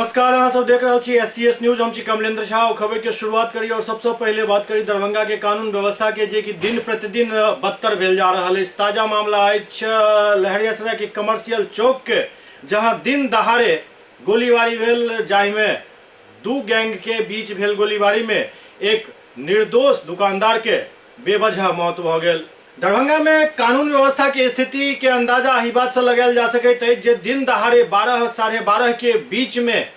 नमस्कार, अहाँ सब देख रहे छी SCS न्यूज। हम छी कमलेंद्र झा। खबर के शुरुआत करी और सबसे पहले बात करी दरभंगा के कानून व्यवस्था के, जे कि दिन प्रतिदिन बदतर भेल जा रहा है। ताजा मामला है लहरियासराय के कमर्शियल चौक के, जहां दिन दहाड़े गोलीबारी भेल, जाहिमे दू गैंग के बीच भेल गोलीबारी में एक निर्दोष दुकानदार के बेवजह मौत भ गेल। दरभंगा में कानून व्यवस्था के स्थिति के अंदाजा एहि बात से लगायल जा सकैत अछि जे दिन दहाड़े 12 साढ़े 12 के बीच में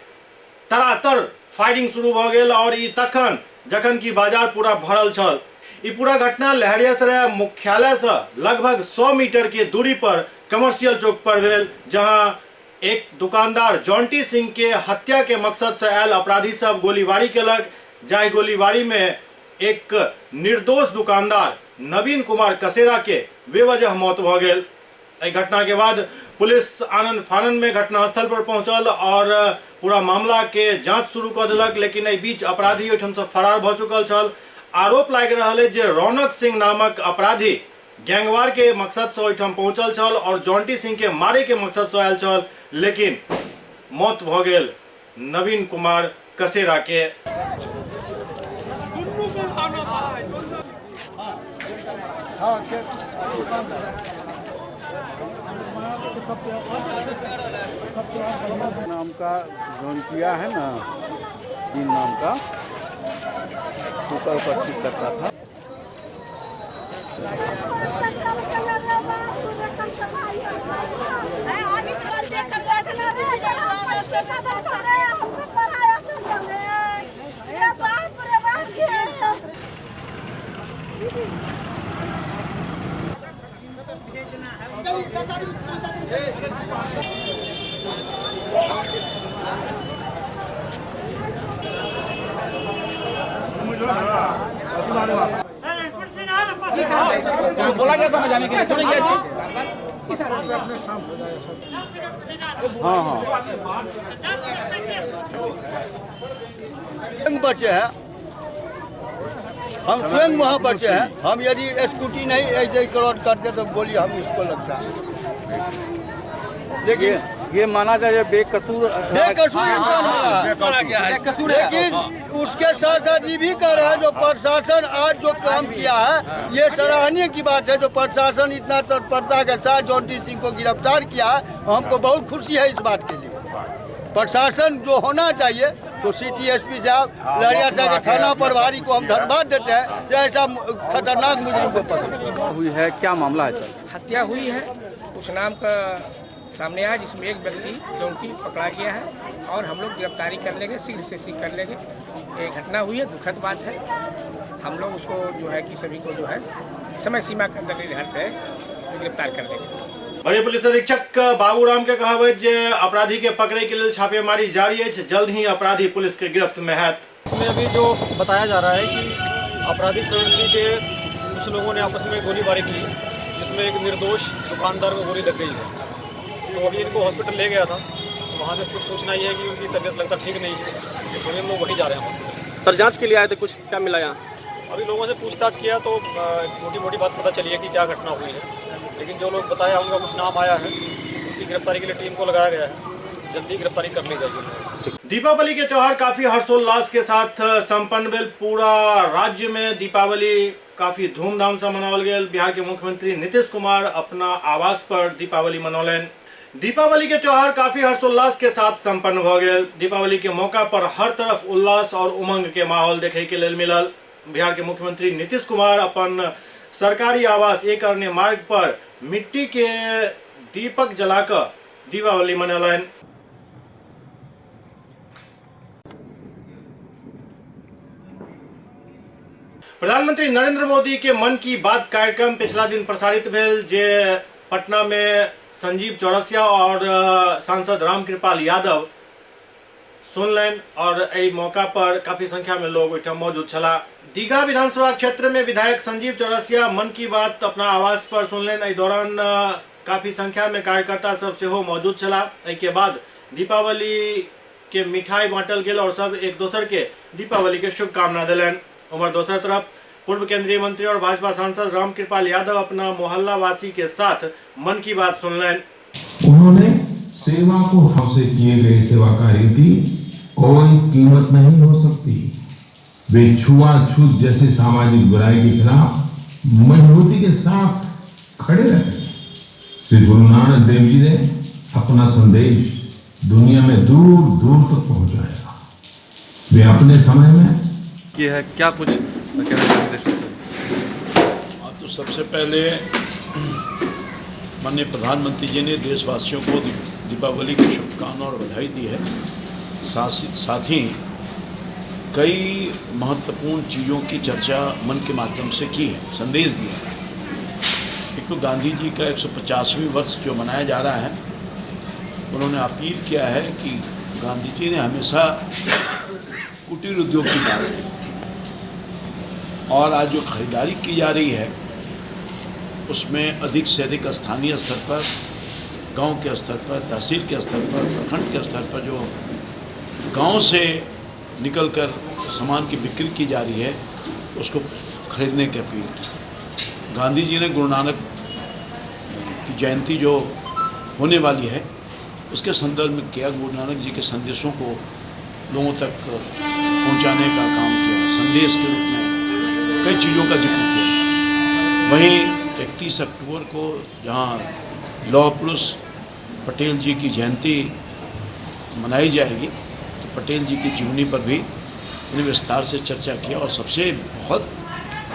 तरातर फायरिंग शुरू भ गेल और ई तखन जखन कि बाजार पूरा भरल छल। ई पूरा घटना लहरियासराय मुख्यालय से लगभग 100 मीटर के दूरी पर कमर्शियल चौक पर भेल, जहां एक दुकानदार जॉन्टी सिंह के हत्या के मकसद से आयल अपराधी सब गोलीबारी केलक, जाहि गोलीबारी में एक निर्दोष दुकानदार नवीन कुमार कसेरा के बेवजह मौत भ गेल। एहि घटना के बाद पुलिस आनन फानन में घटनास्थल पर पहुंचल और पूरा मामला के जांच शुरू कर देलक, लेकिन एहि बीच अपराधी ओहिठाम से फरार भ चुकल छल। आरोप लागि रहल है जे रौनक सिंह नामक अपराधी गैंगवार के मकसद से ओहिठाम पहुंचल छल और जॉन्टी सिंह के मारे के मकसद से आयल छल, लेकिन मौत भ गेल नवीन कुमार कसेरा के। नाम का जौनटिया है ना, तीन नाम का ऊपर उपस्थित करता था। बोला गया था जाने के लिए, सुन गया हाँ बचे हैं, हम स्वयं वहाँ बचे हैं। हम यदि स्कूटी नहीं ऐसे क्रॉस करते तो गोली हम इसको लगता है। लेकिन ये माना जाए बेकसूर इंसान मारा गया है। लेकिन उसके साथ साथ ये भी कह रहा है जो प्रशासन आज जो काम किया है, ये सराहनीय की बात है। जो प्रशासन इतना तत्परता के साथ जॉन्टी सिंह को गिरफ्तार किया है, हमको बहुत खुशी है इस बात के लिए। प्रशासन जो होना चाहिए तो सिटी एसपी साहब, लहरियासराय के थाना प्रभारी को हम धन्यवाद देते हैं कि ऐसा खतरनाक मुजरिम को पकड़ा हुई है। क्या मामला है सर? हत्या हुई है, उस नाम का सामने आया, जिसमें एक व्यक्ति जौनटी पकड़ा गया है और हम लोग गिरफ्तारी कर लेंगे, शीघ्र से शीघ्र कर लेंगे। ये घटना हुई है, दुखद बात है। हम लोग उसको जो है कि सभी को जो है समय सीमा के अंदर निर्धारित है गिरफ्तार कर लेंगे। और ये पुलिस अधीक्षक बाबूराम के कहब जे अपराधी के पकड़े के लिए छापेमारी जारी है, जल्द ही अपराधी पुलिस के गिरफ्त में है। इसमें अभी जो बताया जा रहा है कि आपराधिक प्रवृत्ति के कुछ लोगों ने आपस में गोलीबारी की, जिसमें एक निर्दोष दुकानदार को गोली लग गई है। तो अभी इनको हॉस्पिटल ले गया था, तो वहाँ से कुछ सूचना ये है कि उनकी तबीयत लगता ठीक नहीं है, तो हम लोग वहीं जा रहे हैं हॉस्पिटल। सर जांच के लिए आए थे, कुछ क्या मिला यहाँ? अभी लोगों से पूछताछ किया तो छोटी मोटी बात पता चली है कि क्या घटना हुई है, लेकिन जो लोग बताया उनका कुछ नाम आया है, उनकी गिरफ्तारी के लिए टीम को लगाया गया है। जल्दी गिरफ्तारी कर ली जाएगी। दीपावली के त्योहार काफी हर्षोल्लास के साथ संपन्न भेल। पूरा राज्य में दीपावली काफी धूमधाम से मनाओल गेल। बिहार के मुख्यमंत्री नीतीश कुमार अपना आवास पर दीपावली मनौलन। दीपावली के त्योहार काफी हर्षोल्लास के साथ संपन्न भ गेल। दीपावली के मौका पर हर तरफ उल्लास और उमंग के माहौल देखे के लिए मिलल। बिहार के मुख्यमंत्री नीतीश कुमार अपन सरकारी आवास एक अन्य मार्ग पर मिट्टी के दीपक जलाकर दीपावली मनौलन। प्रधानमंत्री नरेंद्र मोदी के मन की बात कार्यक्रम पिछला दिन प्रसारित भेल, जे पटना में संजीव चौरसिया और सांसद रामकृपाल यादव सुनलन और एहि मौका पर काफी संख्या में लोग ओहिठाम मौजूद छला। दीघा विधानसभा क्षेत्र में विधायक संजीव चौरसिया मन की बात अपना आवास पर सुनलन। एहि दौरान काफी संख्या में कार्यकर्ता सब सेहो मौजूद छला। एहि के बाद दीपावली के मिठाई बांटल गेल और सब एक दोसर के दीपावली के शुभकामना दिलन। उमर दूसरी तरफ पूर्व केंद्रीय मंत्री और भाजपा सांसद रामकृपाल यादव अपना मोहल्ला वासी के साथ मन की बात सुनलन। उन्होंने सेवा को हमसे किए गए सेवा कार्य की कोई कीमत नहीं हो सकती। वे छुआछूत जैसी सामाजिक बुराई के खिलाफ मजबूती के साथ खड़े रहे। श्री गुरु नानक देव जी ने अपना संदेश दुनिया में दूर दूर तक पहुंचाया। वे अपने समय में ये है क्या कुछ कहना चाहेंगे देश से? तो सबसे पहले माननीय प्रधानमंत्री जी ने देशवासियों को दीपावली की शुभकामनाएं और बधाई दी है। साथ ही कई महत्वपूर्ण चीज़ों की चर्चा मन के माध्यम से की है, संदेश दिया है। एक तो गांधी जी का 150वां वर्ष जो मनाया जा रहा है, उन्होंने अपील किया है कि गांधी जी ने हमेशा कुटीर उद्योग की बात की और आज जो खरीदारी की जा रही है उसमें अधिक से अधिक स्थानीय स्तर पर, गांव के स्तर पर, तहसील के स्तर पर, प्रखंड के स्तर पर जो गांव से निकलकर सामान की बिक्री की जा रही है उसको खरीदने की अपील की। गांधी जी ने गुरु नानक की जयंती जो होने वाली है उसके संदर्भ में किया, गुरु नानक जी के संदेशों को लोगों तक पहुंचाने का काम किया। संदेश के रूप में कई चीज़ों का जिक्र किया। वहीं 31 अक्टूबर को जहां लौह पुरुष पटेल जी की जयंती मनाई जाएगी तो पटेल जी की जीवनी पर भी उन्हें विस्तार से चर्चा किया और सबसे बहुत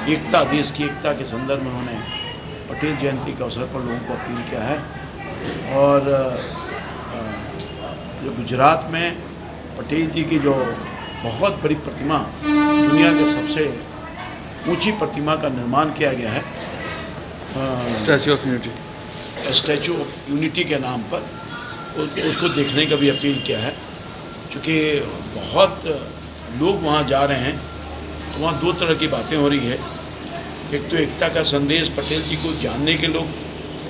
एकता, देश की एकता के संदर्भ में उन्होंने पटेल जयंती के अवसर पर लोगों को अपील किया है। और जो गुजरात में पटेल जी की जो बहुत बड़ी प्रतिमा, दुनिया के सबसे ऊंची प्रतिमा का निर्माण किया गया है, statue of unity, statue of unity के नाम पर, उसको देखने का भी अपील किया है। क्योंकि बहुत लोग वहाँ जा रहे हैं तो वहाँ दो तरह की बातें हो रही है। एक तो एकता का संदेश पटेल जी को जानने के लोग,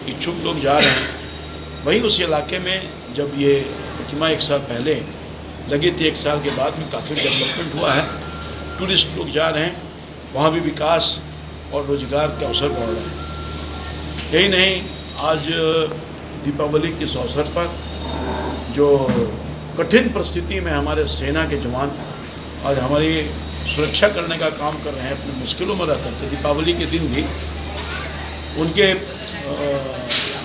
इच्छुक लोग जा रहे हैं। वहीं उस इलाके में जब ये प्रतिमा 1 साल पहले लगी थी, 1 साल के बाद में काफ़ी डेवलपमेंट हुआ है, टूरिस्ट लोग जा रहे हैं, वहाँ भी विकास और रोजगार के अवसर बढ़ रहे हैं। यही नहीं, आज दीपावली के इस अवसर पर जो कठिन परिस्थिति में हमारे सेना के जवान आज हमारी सुरक्षा करने का काम कर रहे हैं, अपनी मुश्किलों में रह करके दीपावली के दिन भी उनके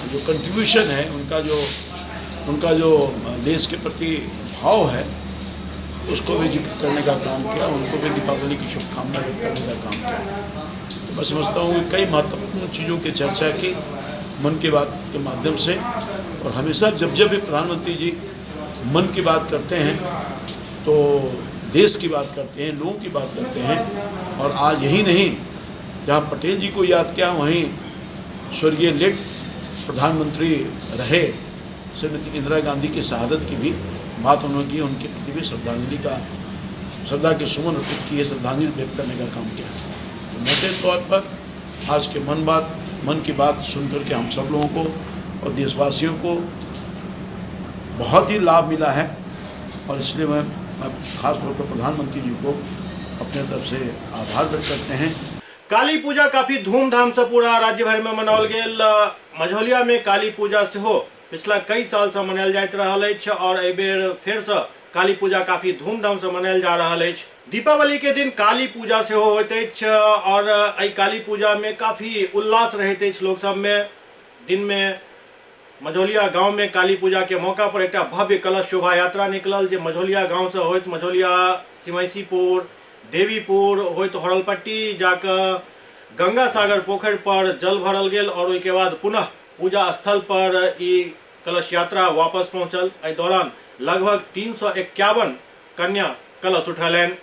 जो कंट्रीब्यूशन है, उनका जो देश के प्रति भाव है, उसको भी जिक्र करने का काम किया, उनको भी दीपावली की शुभकामनाएं व्यक्त करने का काम किया। तो मैं समझता हूँ कि कई महत्वपूर्ण चीज़ों की चर्चा की मन की बात के माध्यम से। और हमेशा जब भी प्रधानमंत्री जी मन की बात करते हैं तो देश की बात करते हैं, लोगों की बात करते हैं। और आज यही नहीं, जहाँ पटेल जी को याद किया वहीं स्वर्गीय लेट प्रधानमंत्री रहे श्रीमती इंदिरा गांधी की शहादत की भी बात उन्होंने की, उनके प्रति भी श्रद्धा के सुमन अर्पित किए, श्रद्धांजलि व्यक्त करने का काम किया। तो मोटे तौर पर आज के मन की बात सुनकर के हम सब लोगों को और देशवासियों को बहुत ही लाभ मिला है। और इसलिए मैं खास तौर पर प्रधानमंत्री जी को अपने तरफ से आभार व्यक्त करते हैं। काली पूजा काफी धूमधाम से पूरा राज्य भर में मनाओल गेल। मझौलिया में काली पूजा से हो पिछला कई साल से मनायल जाइत रहल अछि और एहि बेर फेर से काली पूजा काफी धूमधाम से मनायल जा रहल अछि। दीपावली के दिन काली पूजा से होइत अछि और एहि काली पूजा में काफी उल्लास रहैत अछि लोक सब में। दिन में मझौलिया गांव में काली पूजा के मौका पर एक भव्य कलश शोभा यात्रा निकलल, जे मझौलिया गांव से होइत मझौलिया, सिमैसीपुर, देवीपुर होइत हरलपट्टी जाकर गंगा सागर पोखर पर जल भरल गेल और ओहि के बाद पुनः पूजा स्थल पर ई कलश यात्रा वापस पहुंचल। एहि दौरान लगभग 351 कन्या कलश उठौलनि।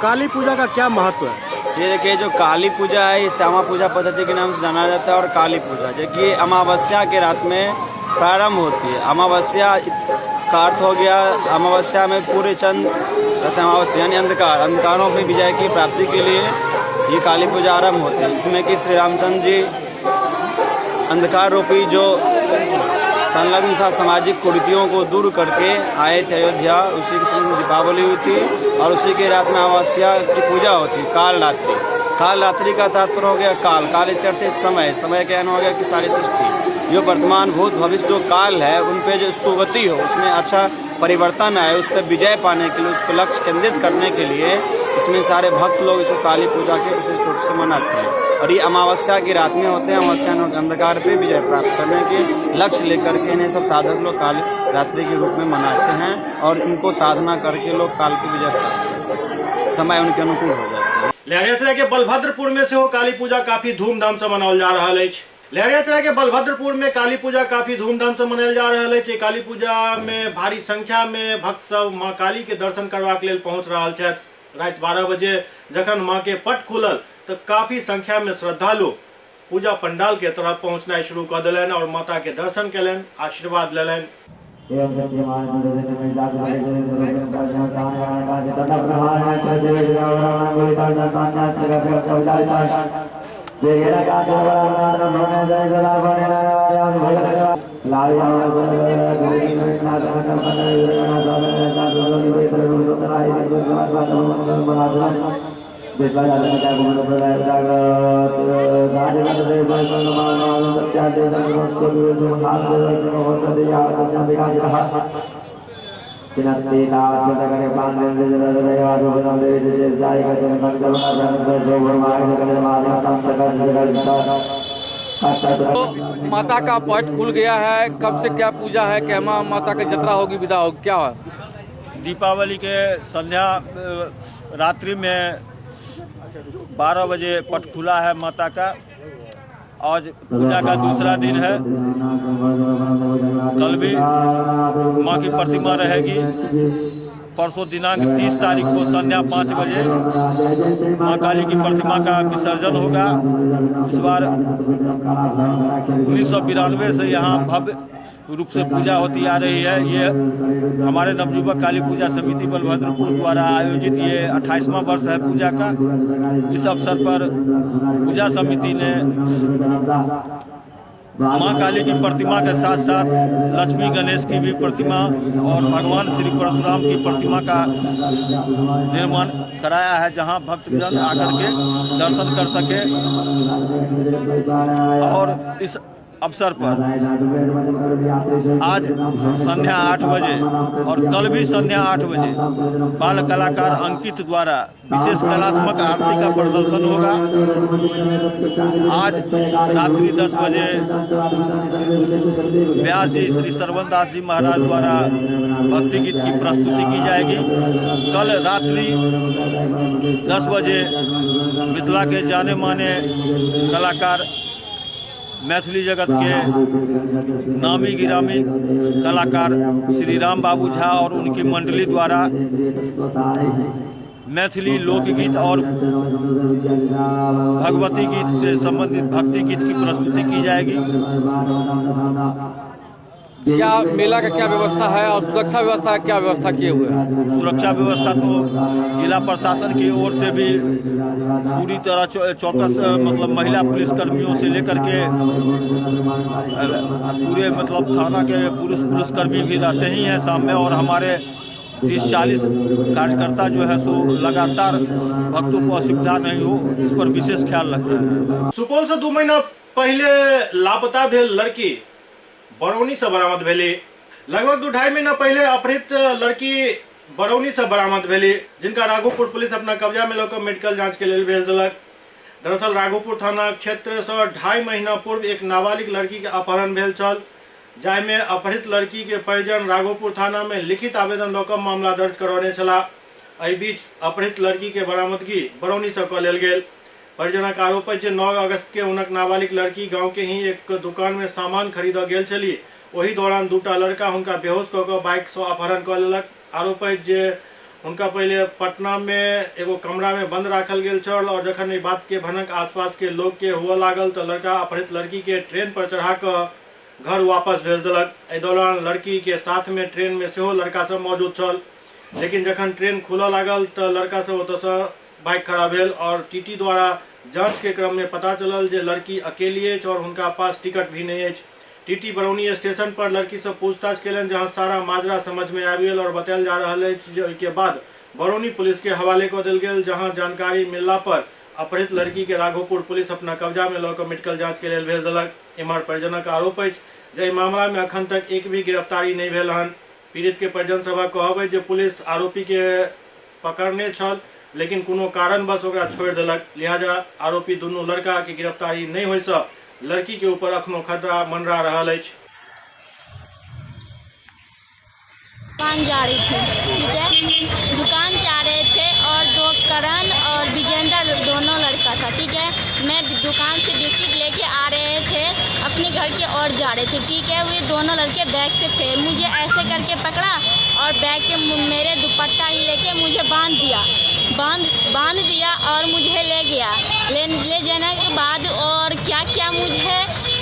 काली पूजा का क्या महत्व है? ये देखिए, जो काली पूजा है ये श्यामा पूजा पद्धति के नाम से जाना जाता है। और काली पूजा जो कि अमावस्या के रात में प्रारंभ होती है। अमावस्या का अर्थ हो गया, अमावस्या में पूरे चंद रहते हैं, अमावस्या यानी अंधकार, अंधकारों की विजय की प्राप्ति के लिए ये काली पूजा आरंभ होती है। जिसमें कि श्री रामचंद्र जी अंधकार रूपी जो संलग्न था सामाजिक कुरीतियों को दूर करके आए थे अयोध्या। उसी के समय दीपावली हुई थी और उसी के रात में अमावस्या की पूजा होती है, काल रात्रि। काल रात्रि का तात्पर्य हो गया काल, काल इत्यर्थ समय, समय का हो गया कि सारी सृष्टि जो वर्तमान भूत भविष्य जो काल है उन पे जो सुगति हो, उसमें अच्छा परिवर्तन आए, उस पर विजय पाने के लिए, उस पर लक्ष्य केंद्रित करने के लिए इसमें सारे भक्त लोग इसको काली पूजा के विशेष रूप से मनाते हैं। और ये अमावस्या की रात में होते हैं। अमावस्या अंधकार पे विजय प्राप्त करने के लक्ष्य लेकर के इन्हें सब साधक लोग काली रात्रि के रूप में मनाते हैं और इनको साधना करके लोग काल की विजय प्राप्त करते हैं, समय उनके अनुकूल हो जाता है। लहरियासराय के बलभद्रपुर में से हो काली पूजा काफी धूमधाम से मनाओल जा रहा है। लहरियासराय के बलभद्रपुर में काली पूजा काफी धूमधाम से मनायल जा रहा है। काली पूजा में भारी संख्या में भक्त सब माँ काली के दर्शन करबाक लेल पहुंच रहा है। रात 12 बजे जखन माँ के पट खुलल तो काफी संख्या में श्रद्धालु पूजा पंडाल के तरफ पहुंचना शुरू कर दिलन और माता के दर्शन कलन, आशीर्वाद लेलन। तो माता का पट खुल गया है, कब से क्या पूजा है, क्या माता की जत्रा होगी, विदा होगी, क्या है? दीपावली के संध्या रात्रि में 12 बजे पट खुला है माता का। आज पूजा का दूसरा दिन है। कल भी माँ की प्रतिमा रहेगी। परसों दिनांक 30 तारीख को संध्या 5 बजे माँ काली की प्रतिमा का विसर्जन होगा। इस बार 1992 से यहाँ भव्य रूप से पूजा होती आ रही है। ये हमारे नवयुवक काली पूजा समिति बलभद्रपुर द्वारा आयोजित ये 28वां वर्ष है पूजा का। इस अवसर पर पूजा समिति ने माँ काली की प्रतिमा के साथ साथ लक्ष्मी गणेश की भी प्रतिमा और भगवान श्री परशुराम की प्रतिमा का निर्माण कराया है, जहां भक्तजन आकर के दर्शन कर सके। और इस अवसर पर आज संध्या 8 बजे और कल भी संध्या 8 बजे बाल कलाकार अंकित द्वारा विशेष कलात्मक आरती का प्रदर्शन होगा। आज रात्रि 10 बजे व्यास जी श्री सरवन दास जी महाराज द्वारा भक्ति गीत की प्रस्तुति की जाएगी। कल रात्रि 10 बजे मिथिला के जाने माने कलाकार मैथिली जगत के नामी गिरामी कलाकार श्री राम बाबू झा और उनकी मंडली द्वारा मैथिली लोकगीत और भगवती गीत से संबंधित भक्ति गीत की प्रस्तुति की जाएगी। क्या मेला का क्या व्यवस्था है और सुरक्षा व्यवस्था क्या व्यवस्था किए हुए हैं? सुरक्षा व्यवस्था तो जिला प्रशासन की ओर से भी पूरी तरह चौकस, मतलब महिला पुलिस कर्मियों से लेकर के पूरे मतलब थाना के पुलिसकर्मी भी रहते ही हैं सामने। और हमारे 30-40 कार्यकर्ता जो है सो लगातार भक्तों को असुविधा नहीं हो, इस पर विशेष ख्याल रख रहे हैं। सुपौल से 2 महीना पहले लापता भेल लड़की बरौनी से बरामद भेली। लगभग 2-2.5 महीना पहले अपहृत लड़की बरौनी से बरामद भेली, जिनका राघोपुर पुलिस अपना कब्जा में लेकर मेडिकल जांच के लिए भेज दिलक। दरअसल राघोपुर थाना क्षेत्र से 2.5 महीना पूर्व एक नाबालिग लड़की के अपहरण भेल छल, जाहि में अपहृत लड़की के परिजन राघोपुर थाना में लिखित आवेदन लऽ कऽ मामला दर्ज करौने छलाह। एहि बीच अपहृत लड़की के बरामदगी बरौनी से कऽ लेल गेल। परिजनक आरोप है जे 9 अगस्त के हुनक नाबालिग लड़की गांव के ही एक दुकान में सामान खरीद गेल छली। ओही दौरान 2टा लड़का हुनका बेहोश कऽ कऽ बाइक से अपहरण कऽ लेलक। आरोप है जे उनका पहले पटना में एगो कमरा में बंद राखल गेल छल और जखन ई बात के भनक आसपास के लोग के हुआ लागल तो लड़का अपहृत लड़की के ट्रेन पर चढ़ा कर घर वापस भेज दिलक। एहि दौरान लड़की के साथ में ट्रेन में सेहो लड़का सब मौजूद छल, लेकिन जखन ट्रेन खुलऽ लागल तो लड़का सब ओतऽसँ बाइक खड़ा भेल और टीटी द्वारा जांच के क्रम में पता चलल जे लड़की अकेली अछि और उनका पास टिकट भी नहीं अछि। टीटी बरौनी स्टेशन पर लड़की से पूछताछ केलन, जहां सारा माजरा समझ में आबि गेल और बतायल जा रहल अछि जे ओहिके बाद बरौनी पुलिस के हवाले कऽ देल गेल, जहां जानकारी मिलला पर अपहृत लड़की के राघोपुर पुलिस अपना कब्जा में लऽ कऽ मेडिकल जांच के लेल भेज देलक। एम्हर परिजनक आरोप अछि जे एहि मामला में अखन तक एक भी गिरफ्तारी नहीं भेल हन। पीड़ित के परिजन सभक कहब अछि जे पुलिस आरोपी के पकड़ने छल लेकिन कोनो कारणवश ओकरा छोड़ि देलक, लिहाजा आरोपी दुनू लड़का के गिरफ्तारी नहीं होय सँ लड़की के ऊपर अखनो खतरा मंडरा रहल अछि। दुकान जा रही थी, ठीक है, दुकान जा रहे थे और दो करण और विजेंद्र दोनों लड़का था, ठीक है। मैं दुकान से बिस्किट लेके आ रहे थे, अपने घर के ओर जा रहे थे, ठीक है। वे दोनों लड़के बैग से थे, मुझे ऐसे करके पकड़ा और बैग के मेरे दुपट्टा ही लेके मुझे बांध दिया और मुझे ले गया। ले जाने के बाद और क्या क्या मुझे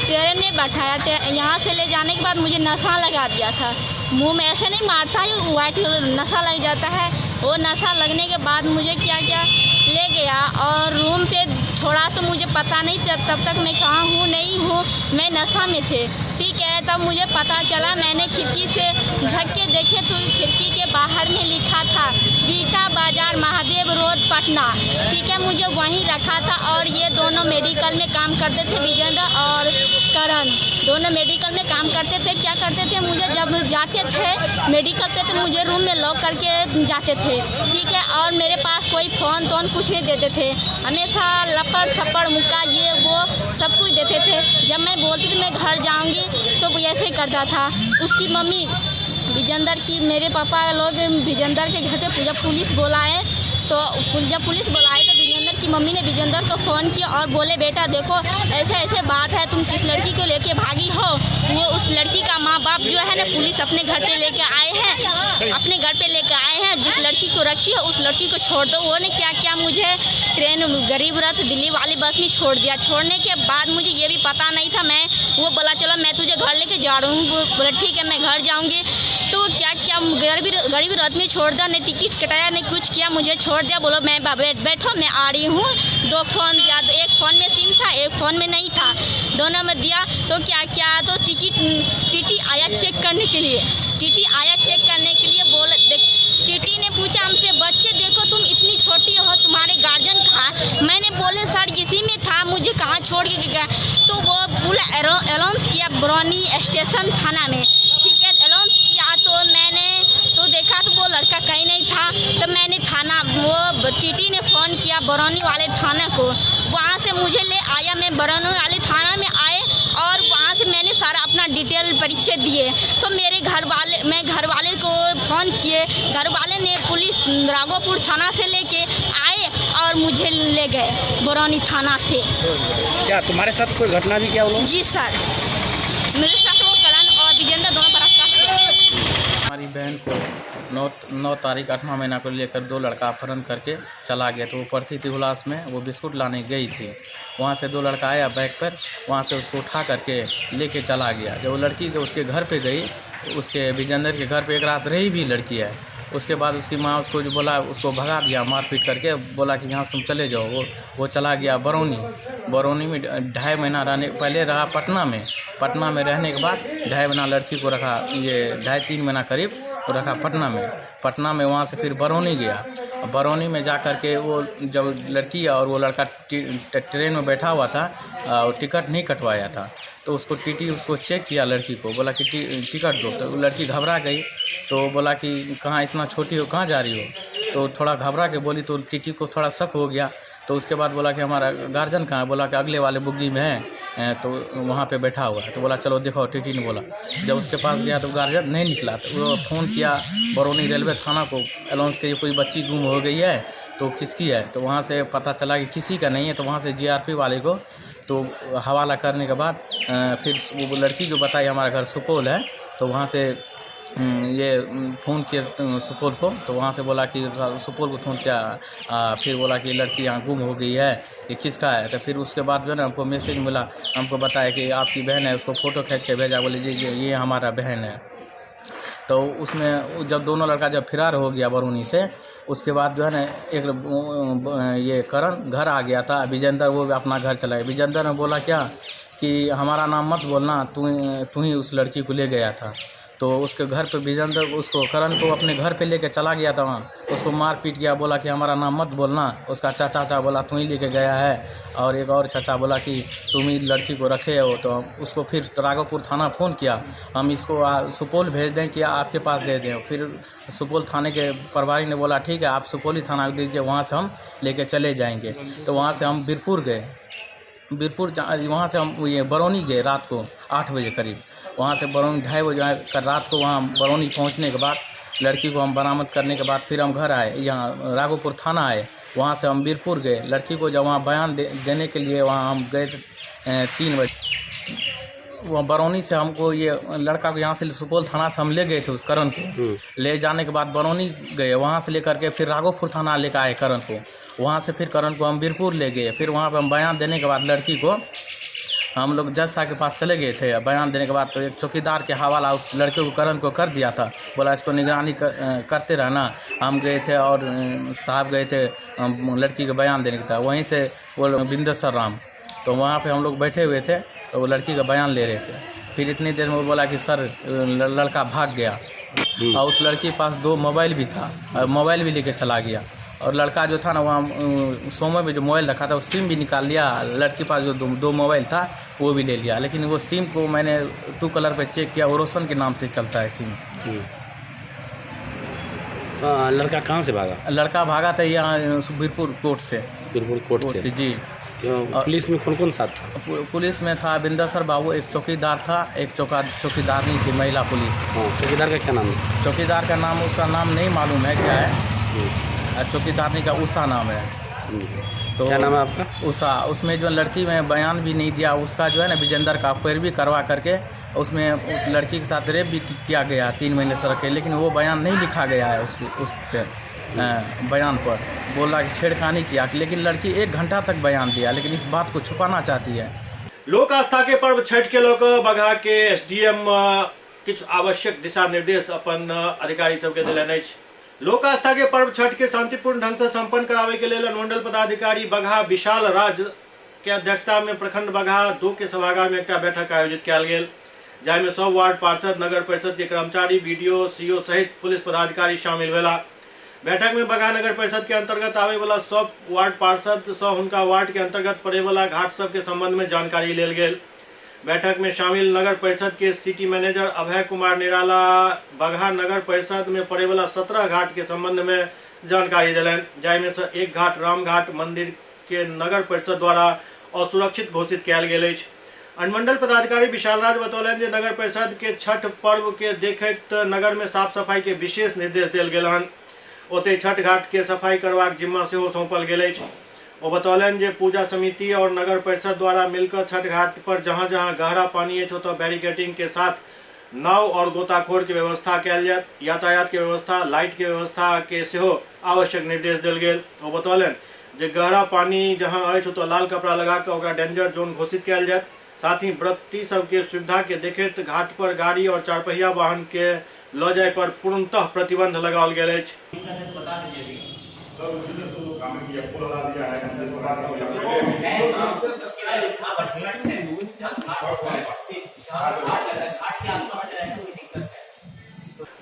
ट्रेन में बैठाया, यहाँ से ले जाने के बाद मुझे नशा लगा दिया था। मुंह में ऐसे नहीं मारता है, वाइट नशा लग जाता है। वो नशा लगने के बाद मुझे क्या क्या ले गया और रूम पे छोड़ा तो मुझे पता नहीं तब तक मैं कहाँ हूँ नहीं हूँ, मैं नशा में थे, ठीक है। तब मुझे पता चला, मैंने खिड़की से झक के देखे तो खिड़की के बाहर में लिखा था बीटा बाजार महादेव रोड पटना, ठीक है। मुझे वहीं रखा था और ये दोनों मेडिकल में काम करते थे, विजेंद्र और करण दोनों मेडिकल में काम करते थे। क्या करते थे, मुझे जब जाते थे मेडिकल पे तो मुझे रूम में लॉक करके जाते थे, ठीक है। और मेरे पास कोई फ़ोन तोन कुछ नहीं देते थे, हमेशा लपड़ थप्पड़ मुक्का ये वो सब कुछ देते थे। जब मैं बोलती थी मैं घर जाऊंगी तो वो ऐसे ही करता था। उसकी मम्मी विजेंद्र की, मेरे पापा लोग विजेंद्र के घर पे जब पुलिस बुलाए तो विजेंद्र की मम्मी ने विजेंद्र को फ़ोन किया और बोले बेटा देखो ऐसे ऐसे बात है, तुम किस लड़की को लेके भागी हो। वो उस लड़की का माँ बाप जो है ना पुलिस अपने घर पे लेके आए हैं, जिस लड़की को रखी है उस लड़की को छोड़ दो। वो ने क्या क्या मुझे ट्रेन गरीब रथ दिल्ली वाली बस में छोड़ दिया। छोड़ने के बाद मुझे ये भी पता नहीं था, वो बोला चलो मैं तुझे घर लेके जा रहा हूँ, बोला ठीक है मैं घर जाऊँगी। तो क्या क्या गरीब रथ में छोड़ दिया, नहीं टिकट कटाया नहीं कुछ किया, मुझे छोड़ दिया। बोलो मैं बैठो मैं आ रही हूँ। 2 फ़ोन दिया, एक फ़ोन में सिम था एक फ़ोन में नहीं था, दोनों में दिया। तो क्या क्या तो टीटी आया चेक करने के लिए, टीटी ने पूछा हमसे बच्चे देखो तुम इतनी छोटी हो, तुम्हारे गार्जियन कहाँ। मैंने बोले सर इसी में था, मुझे कहाँ छोड़ के गया। तो वो पूरा अनाउंस किया बरौनी स्टेशन थाना में, ठीक है। अनाउंस किया तो मैंने तो देखा तो वो लड़का कहीं नहीं था। तो मैंने थाना वो टीटी ने फ़ोन किया बरौनी वाले थाना को, वहाँ से मुझे ले आया। मैं बरौनी वाले थाना में आए और वहाँ से मैंने सारा अपना डिटेल परिचय दिए। तो मेरे मैं घर वाले को फ़ोन किए, घर वाले ने पुलिस राघोपुर थाना से लेके आए और मुझे ले गए बरौनी थाना से। क्या तुम्हारे साथ कोई घटना भी क्या हुआ? जी सर, मेरे साथ वो करण और विजेंद्र दोनों बराबर। हमारी बहन को 9 तारीख 8वां महीना को लेकर 2 लड़का अपहरण करके चला गया। तो वो पढ़ती थी उल्लास में, वो बिस्कुट लाने गई थी। वहाँ से 2 लड़का आया बैग पर, वहाँ से उसको उठा करके लेके चला गया। जब वो लड़की जब उसके घर पे गई, उसके विजेंद्र के घर पे एक रात रही भी लड़की है। उसके बाद उसकी माँ उसको जो बोला उसको भगा दिया मारपीट करके, बोला कि यहाँ तुम चले जाओ। वो चला गया बरौनी में 2.5 महीना पहले रहा पटना में रहने के बाद 2.5 महीना लड़की को रखा, ये 2.5-3 महीना करीब तो रखा पटना में। वहाँ से फिर बरौनी गया। बरौनी में जा कर के वो जब लड़की और वो लड़का ट्रेन में बैठा हुआ था और टिकट नहीं कटवाया था, तो उसको टीटी उसको चेक किया, लड़की को बोला कि टिकट दो। तो लड़की घबरा गई, तो बोला कि कहाँ इतना छोटी हो, कहाँ जा रही हो। तो थोड़ा घबरा के बोली, तो टीटी को थोड़ा शक हो गया। तो उसके बाद बोला कि हमारा गार्जियन कहाँ है, बोला कि अगले वाले बुग्गी में है, तो वहाँ पे बैठा हुआ है। तो बोला चलो देखो, टीटी ने बोला। जब उसके पास गया तो गार्जियन नहीं निकला। तो वो फ़ोन किया बरौनी रेलवे थाना को, अनाउंस किया कोई बच्ची गुम हो गई है, तो किसकी है। तो वहाँ से पता चला कि किसी का नहीं है। तो वहाँ से जीआरपी वाले को तो हवाला करने के बाद फिर वो लड़की जो बताई हमारा घर सुपौल है, तो वहाँ से ये फ़ोन किया सुपौल को, तो वहाँ से बोला कि सुपौल को फ़ोन किया, फिर बोला कि लड़की यहाँ गुम हो गई है, ये किसका है। तो फिर उसके बाद जो है ना हमको मैसेज मिला, हमको बताया कि आपकी बहन है, उसको फ़ोटो खींच के भेजा, बोले जी ये हमारा बहन है। तो उसमें जब दोनों लड़का जब फरार हो गया बरौनी से, उसके बाद जो है ना एक ये करण घर आ गया था, विजेंद्र वो अपना घर चला गया। विजेंद्र ने बोला क्या कि हमारा नाम मत बोलना, तू ही उस लड़की को ले गया था। तो उसके घर पे विजेंद्र उसको करण को अपने घर पे लेके चला गया था, वहाँ उसको मार पीट गया, बोला कि हमारा नाम मत बोलना। उसका चाचा बोला तू ही लेके गया है, और एक और चाचा बोला कि तुम ही लड़की को रखे हो। तो उसको फिर राघोपुर थाना फ़ोन किया, हम इसको सुपौल भेज दें कि आपके पास दे दें। फिर सुपौल थाने के प्रभारी ने बोला ठीक है आप सुपौल ही थाना को दीजिए, वहाँ से हम लेके चले जाएंगे। तो वहाँ से हम बीरपुर गए, वहाँ से हम ये बरौनी गए रात को 8 बजे करीब। वहाँ से बरौनी 2:30 बजे कर रात को वहाँ बरौनी पहुँचने के बाद लड़की को हम बरामद करने के बाद फिर हम घर आए, यहाँ राघोपुर थाना आए। वहाँ से हम बीरपुर गए, लड़की को जब वहाँ बयान देने के लिए वहाँ हम गए 3 बजे। वहाँ बरौनी से हमको ये लड़का को यहाँ से सुपौल थाना से हम ले गए थे उस करण को। ले जाने के बाद बरौनी गए, वहाँ से लेकर के फिर राघोपुर थाना लेकर आए करण को। वहाँ से फिर करण को हम बीरपुर ले गए। फिर वहाँ पर हम बयान देने के बाद लड़की को हम लोग जज साहब के पास चले गए थे। बयान देने के बाद तो एक चौकीदार के हवाला उस लड़के को करण को कर दिया था, बोला इसको निगरानी करते रहना। हम गए थे और साहब गए थे लड़की के बयान देने का था, वहीं से वो बिंदेश्वर राम, तो वहाँ पे हम लोग बैठे हुए थे, तो वो लड़की का बयान ले रहे थे। फिर इतनी देर में वो बोला कि सर लड़का भाग गया, और उस लड़की के पास 2 मोबाइल भी था, मोबाइल भी लेके चला गया। और लड़का जो था ना वहाँ सोमो में जो मोबाइल रखा था वो सिम भी निकाल लिया, लड़के के पास जो 2 मोबाइल था वो भी ले लिया। लेकिन वो सिम को मैंने 2 कलर पे चेक किया, वो रोशन के नाम से चलता है सिम। लड़का कहाँ से भागा? लड़का भागा था यहाँ बीरपुर कोर्ट से। बीरपुर कोर्ट से जी। पुलिस में कौन साथ था? पुलिस में था बिंदेश्वर बाबू, एक चौकीदार था, एक चौकीदारनी थी महिला पुलिस। चौकीदार का क्या नाम है? चौकीदार का नाम उसका नाम नहीं मालूम है क्या है, चौकीदारनी का उषा नाम है। तो क्या नाम है आपका? उषा। उसमें जो लड़की में बयान भी नहीं दिया, उसका जो है ना विजेंद्र का पैरवी करवा करके उसमें उस लड़की के साथ रेप भी किया गया 3 महीने से रखे, लेकिन वो बयान नहीं लिखा गया है उस पर बयान पर। बोला कि छेड़खानी किया, लेकिन लड़की 1 घंटा तक बयान दिया, लेकिन इस बात को छुपाना चाहती है। लोक आस्था के पर्व छठ के लोक बगहा के एसडीएम किछु आवश्यक दिशा निर्देश अपन अधिकारी सबके देलनि अछि। लोक आस्था के पर्व छठ के शांतिपूर्ण ढंग से संपन्न करावे के लेल अनुमंडल पदाधिकारी बगहा विशाल राज के अध्यक्षता में प्रखंड बगहा 2 के सभागार में एक बैठक आयोजित किया गेल, जाहिमे सब वार्ड पार्षद, नगर परिषद के कर्मचारी, बीडीओ, सीओ सहित पुलिस पदाधिकारी शामिल भेला। बैठक में बगहा नगर परिषद के अंतर्गत आवे वाला सब वार्ड पार्षद सँ हुनका वार्ड के अंतर्गत पड़े वाला घाट सब के संबंध में जानकारी लेल गेल। बैठक में शामिल नगर परिषद के सिटी मैनेजर अभय कुमार निराला बगहा नगर परिषद में पड़े वाला 17 घाट के संबंध में जानकारी दिलन, जाहिमे से एक घाट राम घाट मंदिर के नगर परिषद द्वारा असुरक्षित घोषित किया गेल अछि। अनुमंडल पदाधिकारी विशाल राज बतौलन जे नगर परिषद के छठ पर्व के देखैत नगर में साफ सफाई के विशेष निर्देश देल गेल हन। ओते छठ घाट के सफाई करबाक जिम्मा सेहो सौंपल गेल अछि। वो बतौलन जे पूजा समिति और नगर परिषद द्वारा मिलकर छठ घाट पर जहां जहां गहरा पानी है तो बैरिकेडिंग के साथ नाव और गोताखोर की व्यवस्था कयल जाय, यातायात के व्यवस्था, लाइट के व्यवस्था के सेहो आवश्यक निर्देश देल गेल। वो बतौलन जे गहरा पानी जहां है तो लाल कपड़ा लगा कर ओकरा डेंजर जोन घोषित कयल जाय। साथ ही व्रती सबके सुविधा के देखैत घाट पर गाड़ी और 4 पहिया वाहन के ल जाय पर पूर्णतः प्रतिबंध लगाओल गेल अछि।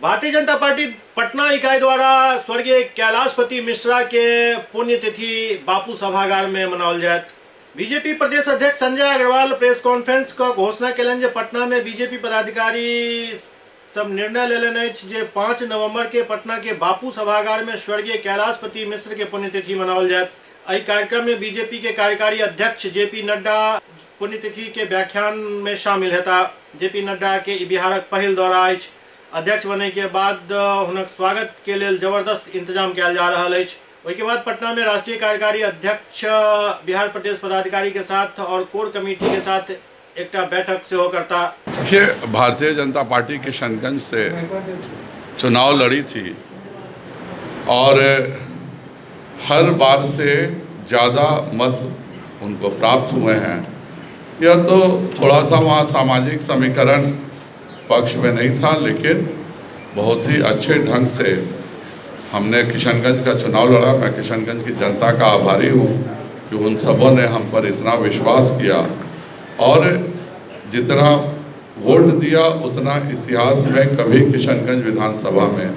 भारतीय जनता पार्टी पटना इकाई द्वारा स्वर्गीय कैलाशपति मिश्रा के पुण्यतिथि बापू सभागार में मनाओल जायत। बीजेपी प्रदेश अध्यक्ष संजय अग्रवाल प्रेस कॉन्फ्रेंस का घोषणा कयलनि जे पटना में बीजेपी पदाधिकारी सब निर्णय लेलनि अछि जे 5 नवंबर के पटना के बापू सभागार में स्वर्गीय कैलाशपति मिश्र के पुण्यतिथि मनाओल जायत। एहि कार्यक्रम में बीजेपी के कार्यकारी अध्यक्ष जेपी नड्डा पुण्यतिथि के व्याख्यान में शामिल हेता। जेपी नड्डा के बिहारक पहिल दौरा अछि। अध्यक्ष बने के बाद हुनक स्वागत के लेल जबरदस्त इंतजाम कयल जा रहल अछि। ओहि के बाद पटना में राष्ट्रीय कार्यकारी अध्यक्ष बिहार प्रदेश पदाधिकारी के साथ और कोर कमेटी के साथ एक बैठक से करता। देखिए, भारतीय जनता पार्टी किशनगंज से चुनाव लड़ी थी और हर बार से ज़्यादा मत उनको प्राप्त हुए हैं। यह तो थोड़ा सा वहाँ सामाजिक समीकरण पक्ष में नहीं था, लेकिन बहुत ही अच्छे ढंग से हमने किशनगंज का चुनाव लड़ा। मैं किशनगंज की जनता का आभारी हूँ कि उन सबों ने हम पर इतना विश्वास किया और जितना वोट दिया उतना इतिहास में कभी किशनगंज विधानसभा में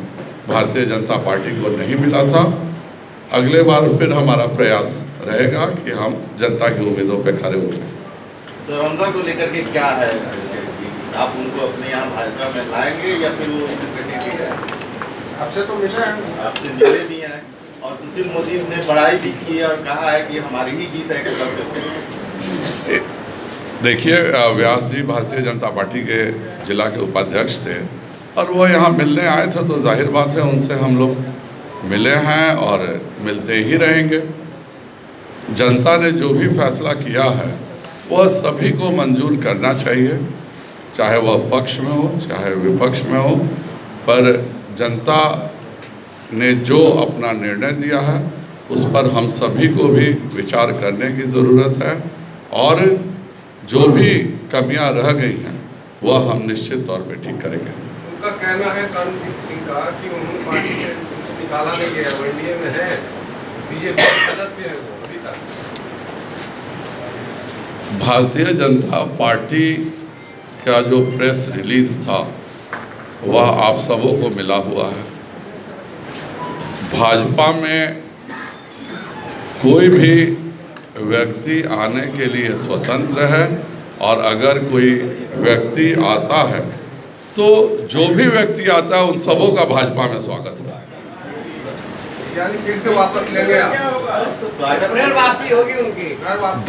भारतीय जनता पार्टी को नहीं मिला था। अगले बार फिर हमारा प्रयास रहेगा कि हम जनता की उम्मीदों पर खरे उतरें। दरभंगा को लेकर के क्या है, आप उनको अपने यहाँ भाजपा में लाएंगे या फिर वो आपसे तो मिले हैं, आपसे मिले भी हैं और सुशील मोदी ने बड़ाई भी की और कहा है कि हमारी ही जीत है। देखिए, व्यास जी भारतीय जनता पार्टी के जिला के उपाध्यक्ष थे और वो यहाँ मिलने आए थे, तो जाहिर बात है उनसे हम लोग मिले हैं और मिलते ही रहेंगे। जनता ने जो भी फैसला किया है वह सभी को मंजूर करना चाहिए, चाहे वह पक्ष में हो चाहे विपक्ष में हो, पर जनता ने जो अपना निर्णय दिया है उस पर हम सभी को भी विचार करने की ज़रूरत है और जो भी कमियां रह गई हैं वह हम निश्चित तौर पे ठीक करेंगे। उनका कहना है कर्णजीत सिंह का कि उन्होंने पार्टी से निकाला नहीं गया, वो एनडीए में है, बीजेपी के सदस्य है वो अभी तक। भारतीय जनता पार्टी का जो प्रेस रिलीज था वह आप सबों को मिला हुआ है। भाजपा में कोई भी व्यक्ति आने के लिए स्वतंत्र है और अगर कोई व्यक्ति आता है तो जो भी व्यक्ति आता है उन सबों का भाजपा में स्वागत है। यानी फिर से वापस लेंगे फिर वापसी होगी उनकी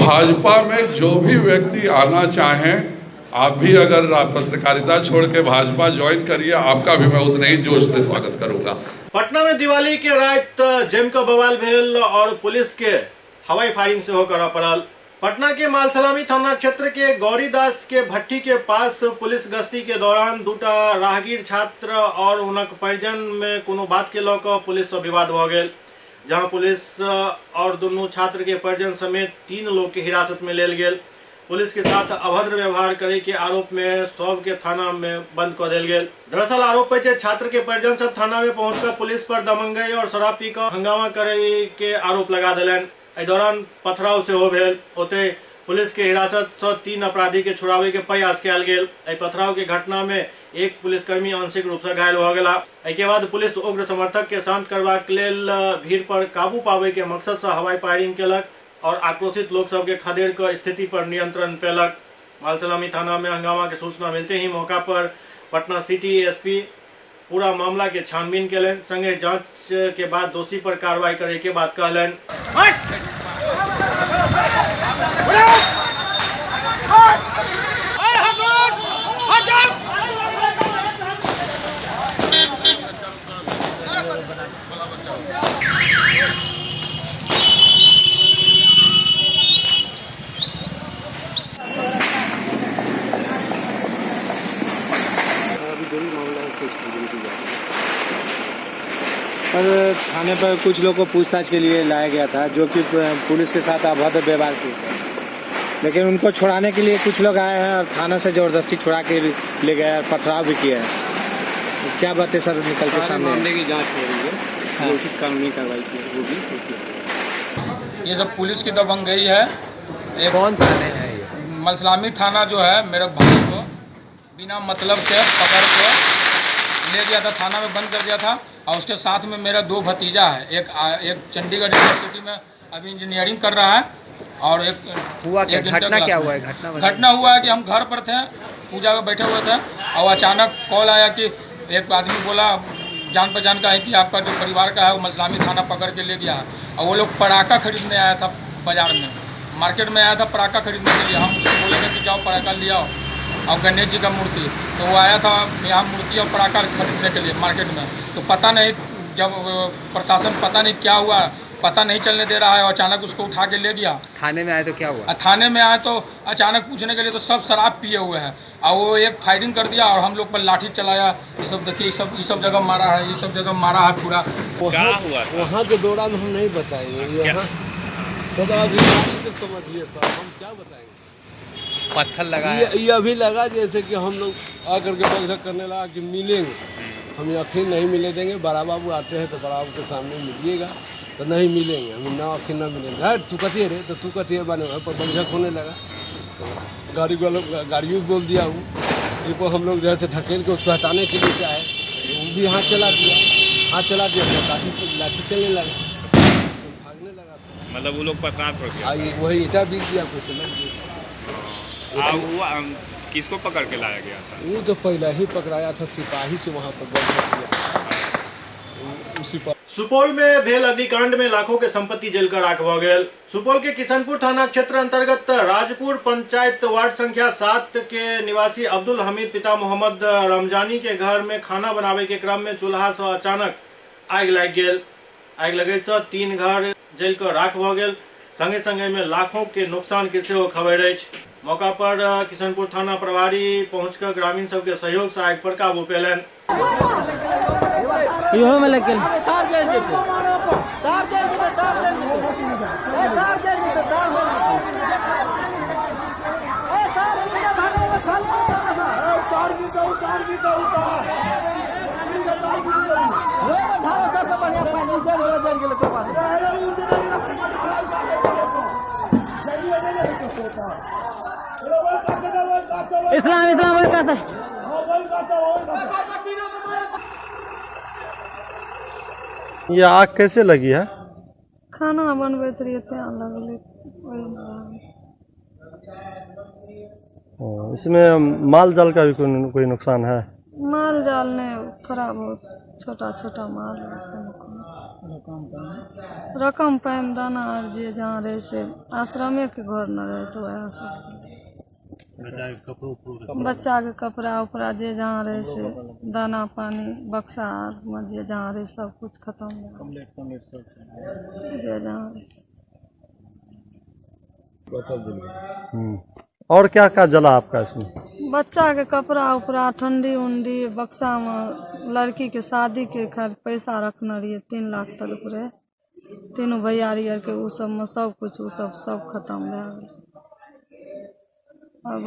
भाजपा में जो भी व्यक्ति आना चाहें, आप भी अगर पत्रकारिता छोड़ के भाजपा ज्वाइन करिए, आपका भी मैं उतने ही जोश से स्वागत करूंगा। पटना में दिवाली के रात जमकर बवाल भेल और पुलिस के हवाई फायरिंग से होकर पड़ल। पटना के मालसलामी थाना क्षेत्र के गौरीदास के भट्टी के पास पुलिस गश्ती के दौरान दूटा राहगीर छात्र और उनक परिजन में कोनो बात के लौक पुलिस से विवाद भ गेल, जहां पुलिस और दोनों छात्र के परिजन समेत 3 लोग के हिरासत में लेल गेल। पुलिस के साथ अभद्र व्यवहार करे के आरोप में सब के थाना में बंद कर दिल गेल। दरअसल आरोप है छात्र के परिजन सब थाना में पहुंचकर पुलिस पर दबंगई और शराब पीकर हंगामा करे के आरोप लगा दिलन। एहि दौरान पथराव से हो भेल। ओते पुलिस के हिरासत से 3 अपराधी के छुड़ावे के प्रयास कयल गेल। एहि पथराव के घटना में एक पुलिसकर्मी आंशिक रूप से घायल भ गेला। एहि के बाद पुलिस उग्र समर्थक के शांत करबाक लेल भीड़ पर काबू पावे के मकसद से हवाई फायरिंग केलक और आक्रोशित लोग सब के खदेड़ कर स्थिति पर नियंत्रण पेलक। मालसलामी थाना में हंगामा के सूचना मिलते ही मौका पर पटना सिटी एसपी पूरा मामला के छानबीन केलन, संगे जांच के बाद दोषी पर कार्रवाई करे के बात कहलन। पर थाने पर कुछ लोग को पूछताछ के लिए लाया गया था, जो कि पुलिस के साथ अभद्र व्यवहार किए, लेकिन उनको छुड़ाने के लिए कुछ लोग आए हैं और थाना से जबरदस्ती छुड़ा के ले गए और पथराव भी किया है। तो क्या बातें सर निकल के सामने? मामले की जांच हो रही है, हाँ। उचित कानूनी कार्रवाई होगी। ये सब पुलिस की दबंगई है। एक कौन थाने है ये? मलसलामी थाना जो है, मेरे भाई को बिना मतलब के पकड़ के ले गया था, थाना में बंद कर दिया था। और उसके साथ में मेरा 2 भतीजा है, एक चंडीगढ़ यूनिवर्सिटी में अभी इंजीनियरिंग कर रहा है और एक हुआ क्या घटना क्या हुआ है? घटना हुआ है कि हम घर पर थे, पूजा में बैठे हुए थे और अचानक कॉल आया कि एक आदमी बोला जान पहचान का है कि आपका जो परिवार का है वो मलसलामी थाना पकड़ के ले गया है। और वो लोग पटाखा खरीदने आया था, बाजार में मार्केट में आया था पटाखा खरीदने के लिए। हम उसको बोले थे कि जाओ पटाखा ले आओ और गणेश जी का मूर्ति, तो वो आया था यहाँ मूर्ति और पटाखा खरीदने के लिए मार्केट में। तो पता नहीं, जब प्रशासन पता नहीं क्या हुआ, पता नहीं चलने दे रहा है और अचानक उसको उठा के ले गया। थाने में आए तो क्या हुआ? थाने में आए तो अचानक पूछने के लिए तो सब शराब पिए हुए हैं और वो एक फायरिंग कर दिया और हम लोग पर लाठी चलाया। ये सब देखिए, ये सब जगह मारा है, ये सब जगह मारा है पूरा। क्या हुआ वहाँ के दौरान हम नहीं बताएंगे, यहाँ समझिए साहब, हम क्या बताएंगे। पत्थर लगा ये अभी लगा जैसे कि हम लोग आकर के बैठक करने लगा कि मिलेंगे, हम यकीन नहीं मिले देंगे। बड़ा बाबू आते हैं तो बड़ा बाबू के सामने मिलिएगा, तो नहीं मिलेंगे, हम ना यकीन ना मिलेंगे। है तू कथिए रे, तो तू कथिए बने पर बैठक होने लगा। तो गाड़ियों बोल दिया हूँ, जिसको हम लोग जैसे ढकेल के उसको हटाने के लिए चाहे, वो भी हाथ चला दिया तो लाठी चलने लगा, भागने लगा। मतलब वो लोग पथराव कर दिया, वही ईटा बीत दिया, कुछ समझ गया। किसको पकड़ के लाया गया था? वो तो पहले ही पकड़ाया था, सिपाही से वहाँ पर उसी पर। सुपौल में भेल अग्निकांड में लाखों के संपत्ति जलकर आग भ गेल। सुपौल के किशनपुर थाना क्षेत्र अंतर्गत राजपुर पंचायत वार्ड संख्या 7 के निवासी अब्दुल हमीद पिता मोहम्मद रमजानी के घर में खाना बनावे के क्रम में चूल्हा से अचानक आग लग गेल। आग लगे से 3 घर जलकर राख भ गेल। संगे संगे में लाखों के नुकसान के सेहो खबर अछि। मौका पर किशनपुर थाना प्रभारी पहुंचकर ग्रामीण सबके सहयोग से आग पर काबू पेलन। इस्लाम ये आग कैसे लगी है? खाना बनबैत रहिए तैं लगलै। इसमें माल जाल का भी कोई नुकसान है? माल जाल नहीं, थोड़ा बहुत छोटा छोटा माल, रकम पानि दाना आर जे जहाँ रहे से आश्रमे के घर न रहे तो वह सब बच्चा के कपड़ा उपड़ा जे जहाँ रहे से दाना पानी बक्सा में जे जहाँ रहे सब कुछ खत्म जे जहाँ और क्या क्या जला आपका इसमें? बच्चा के कपड़ा उपड़ा, ठंडी उंडी, बक्सा में लड़की के शादी के खैर पैसा रखना रहिए 3 लाख तक रहे, तीनों भैयारी आर के उ सब में सब कुछ उ सब खत्म भए गेल।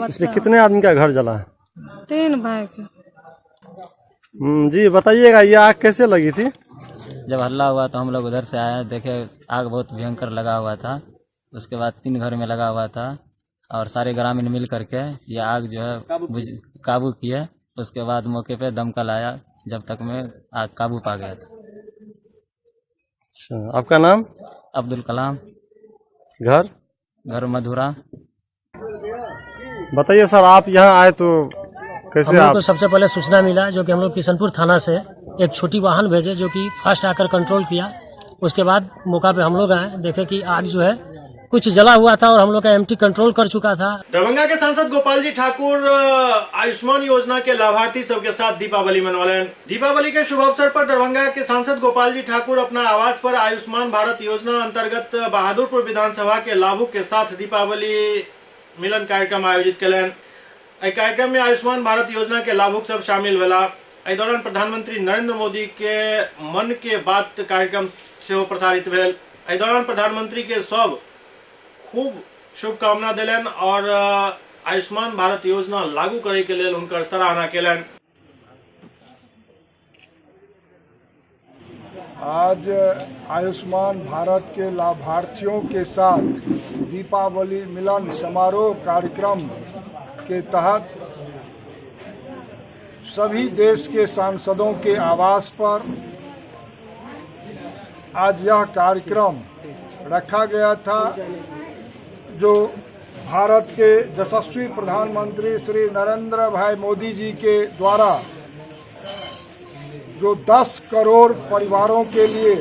इसमें कितने आदमी का घर जला है? 3 भाई के। जी बताइएगा, ये आग कैसे लगी थी? जब हल्ला हुआ तो हम लोग उधर से आए, देखे आग बहुत भयंकर लगा हुआ था। उसके बाद 3 घर में लगा हुआ था और सारे ग्रामीण मिल करके ये आग जो है काबू किए। उसके बाद मौके पे दमकल आया, जब तक में आग काबू पा गया था। अच्छा, आपका नाम? अब्दुल कलाम। घर मधुरा। बताइए सर, आप यहाँ आए तो कैसे? हम लोग को सबसे पहले सूचना मिला, जो कि हम लोग किशनपुर थाना से एक छोटी वाहन भेजे, जो कि फास्ट आकर कंट्रोल किया। उसके बाद मौका पे हम लोग आए, देखे कि आग जो है कुछ जला हुआ था और हम लोग का एमटी कंट्रोल कर चुका था। दरभंगा के सांसद गोपाल जी ठाकुर आयुष्मान योजना के लाभार्थी सबके साथ दीपावली मनौलन। दीपावली के शुभ अवसर पर दरभंगा के सांसद गोपाल जी ठाकुर अपना आवास पर आयुष्मान भारत योजना अंतर्गत बहादुरपुर विधानसभा के लाभुक के साथ दीपावली मिलन कार्यक्रम आयोजित कलन। एहि कार्यक्रम में आयुष्मान भारत योजना के लाभुक सब शामिल भेला। एहि दौरान प्रधानमंत्री नरेंद्र मोदी के मन के बात कार्यक्रम सेहो प्रसारित भेल। एहि दौरान प्रधानमंत्री के सब खूब शुभकामना दिलन और आयुष्मान भारत योजना लागू करे के लेल उनकर सराहना केलन। आज आयुष्मान भारत के लाभार्थियों के साथ दीपावली मिलन समारोह कार्यक्रम के तहत सभी देश के सांसदों के आवास पर आज यह कार्यक्रम रखा गया था, जो भारत के यशस्वी प्रधानमंत्री श्री नरेंद्र भाई मोदी जी के द्वारा जो 10 करोड़ परिवारों के लिए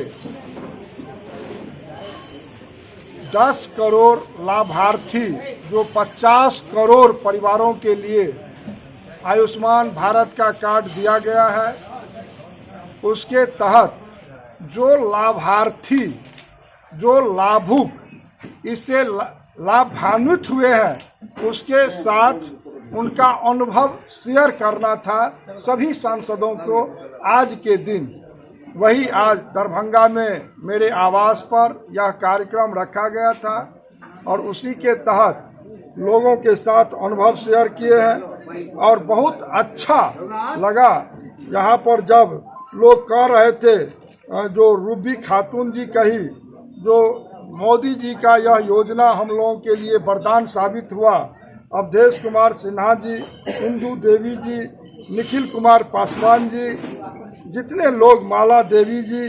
10 करोड़ लाभार्थी, जो 50 करोड़ परिवारों के लिए आयुष्मान भारत का कार्ड दिया गया है, उसके तहत जो लाभार्थी जो लाभुक इससे लाभान्वित हुए हैं उसके साथ उनका अनुभव शेयर करना था सभी सांसदों को आज के दिन। वही आज दरभंगा में मेरे आवास पर यह कार्यक्रम रखा गया था और उसी के तहत लोगों के साथ अनुभव शेयर किए हैं और बहुत अच्छा लगा। यहाँ पर जब लोग कह रहे थे, जो रूबी खातून जी कही, जो मोदी जी का यह योजना हम लोगों के लिए वरदान साबित हुआ। अवधेश कुमार सिन्हा जी, इंदू देवी जी, निखिल कुमार पासवान जी, जितने लोग, माला देवी जी,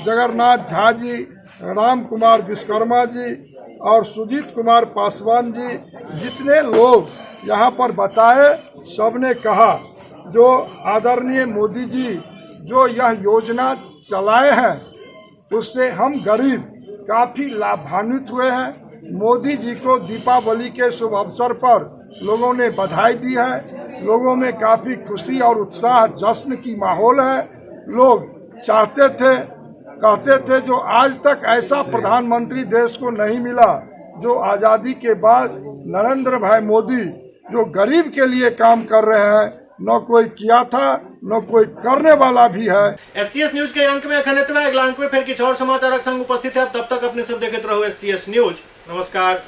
जगन्नाथ झा जी, राम कुमार विश्वकर्मा जी और सुजीत कुमार पासवान जी, जितने लोग यहाँ पर बताए, सबने कहा जो आदरणीय मोदी जी जो यह योजना चलाए हैं उससे हम गरीब काफ़ी लाभान्वित हुए हैं। मोदी जी को दीपावली के शुभ अवसर पर लोगों ने बधाई दी है। लोगों में काफ़ी खुशी और उत्साह, जश्न की माहौल है। लोग चाहते थे, कहते थे जो आज तक ऐसा प्रधानमंत्री देश को नहीं मिला जो आज़ादी के बाद नरेंद्र भाई मोदी जो गरीब के लिए काम कर रहे हैं, न कोई किया था न कोई करने वाला भी है। SCS न्यूज के अंक में अखंड अगला अंक में फिर कुछ और समाचार संग उपस्थित है। तब तक अपने सब देखते रहो SCS न्यूज। नमस्कार।